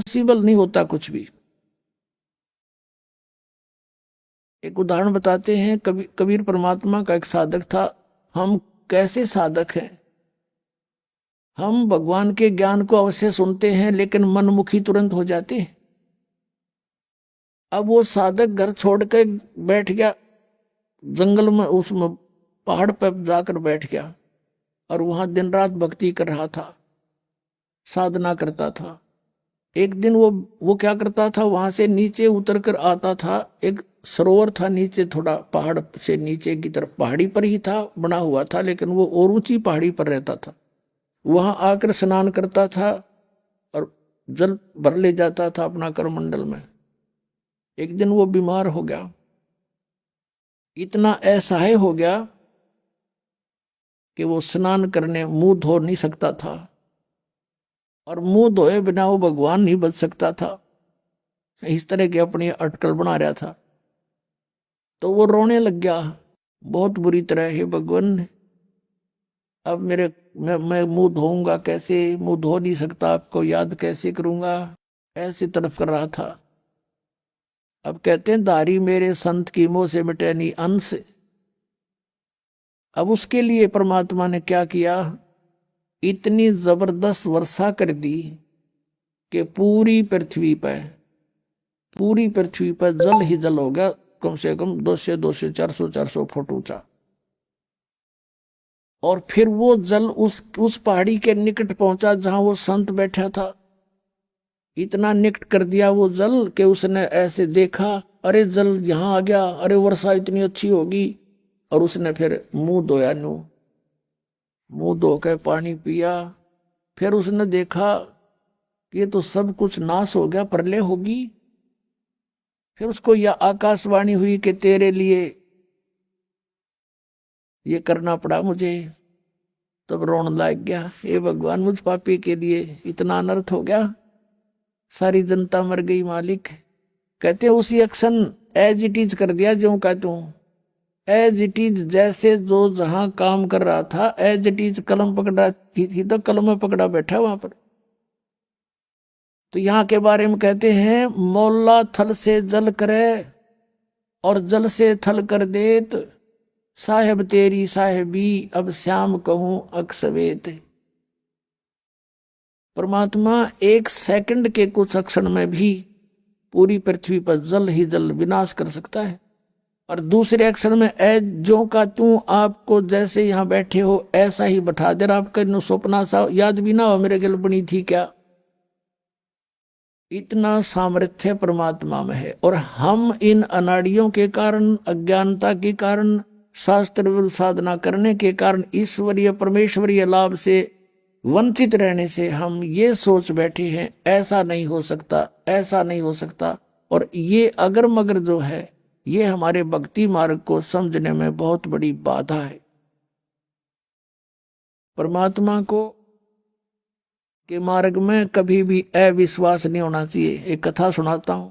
Possible नहीं होता कुछ भी। एक उदाहरण बताते हैं, कबीर परमात्मा का एक साधक था। हम कैसे साधक हैं, हम भगवान के ज्ञान को अवश्य सुनते हैं लेकिन मनमुखी तुरंत हो जाते हैं। अब वो साधक घर छोड़ के बैठ गया जंगल में, उसमें पहाड़ पर जाकर बैठ गया और वहां दिन रात भक्ति कर रहा था, साधना करता था। एक दिन वो क्या करता था, वहां से नीचे उतर कर आता था। एक सरोवर था नीचे, थोड़ा पहाड़ से नीचे की तरफ, पहाड़ी पर ही था, बना हुआ था, लेकिन वो और ऊंची पहाड़ी पर रहता था। वहां आकर स्नान करता था और जल भर ले जाता था अपना करमंडल में। एक दिन वो बीमार हो गया, इतना असहाय हो गया कि वो स्नान करने मुंह धो नहीं सकता था, और मुंह धोए बिना वो भगवान नहीं बच सकता था। इस तरह की अपनी अटकल बना रहा था। तो वो रोने लग गया बहुत बुरी तरह, हे भगवान, अब मैं मुंह धोऊंगा कैसे, मुंह धो नहीं सकता, आपको याद कैसे करूंगा, ऐसे तड़प कर रहा था। अब कहते हैं, दारी मेरे संत की मोह से मिटे नहीं अंश। अब उसके लिए परमात्मा ने क्या किया, इतनी जबरदस्त वर्षा कर दी कि पूरी पृथ्वी पर जल ही जल हो गया, कम से कम 200 400 फुट ऊंचा। और फिर वो जल उस पहाड़ी के निकट पहुंचा जहां वो संत बैठा था। इतना निकट कर दिया वो जल कि उसने ऐसे देखा, अरे जल यहां आ गया, अरे वर्षा इतनी अच्छी होगी। और उसने फिर मुंह धोया, मुंह धो के पानी पिया। फिर उसने देखा कि ये तो सब कुछ नाश हो गया, प्रलय होगी। फिर उसको यह आकाशवाणी हुई कि तेरे लिए ये करना पड़ा मुझे। तब रोने लग गया, हे भगवान, मुझ पापी के लिए इतना अनर्थ हो गया, सारी जनता मर गई मालिक। कहते उसी एक्शन एज इट इज कर दिया, जो का त्यों, एज इट इज, जैसे जो जहां काम कर रहा था एज इट इज, कलम पकड़ा थी तो कलम में पकड़ा बैठा वहां पर। तो यहाँ के बारे में कहते हैं, मौला थल से जल करे और जल से थल कर देत, साहेब तेरी साहेबी अब श्याम कहूं अक्सवेत। परमात्मा एक सेकंड के कुछ क्षण में भी पूरी पृथ्वी पर जल ही जल विनाश कर सकता है। और दूसरे अक्षर में जो का तू, आपको जैसे यहां बैठे हो ऐसा ही बैठा दे। आपका सपना सा याद भी ना हो मेरे गल बनी थी क्या। इतना सामर्थ्य परमात्मा में है। और हम इन अनाड़ियों के कारण, अज्ञानता के कारण, शास्त्र साधना करने के कारण, ईश्वरीय परमेश्वरीय लाभ से वंचित रहने से हम ये सोच बैठे हैं ऐसा नहीं हो सकता, ऐसा नहीं हो सकता। और ये अगर मगर जो है, ये हमारे भक्ति मार्ग को समझने में बहुत बड़ी बाधा है। परमात्मा को के मार्ग में कभी भी अविश्वास नहीं होना चाहिए। एक कथा सुनाता हूं।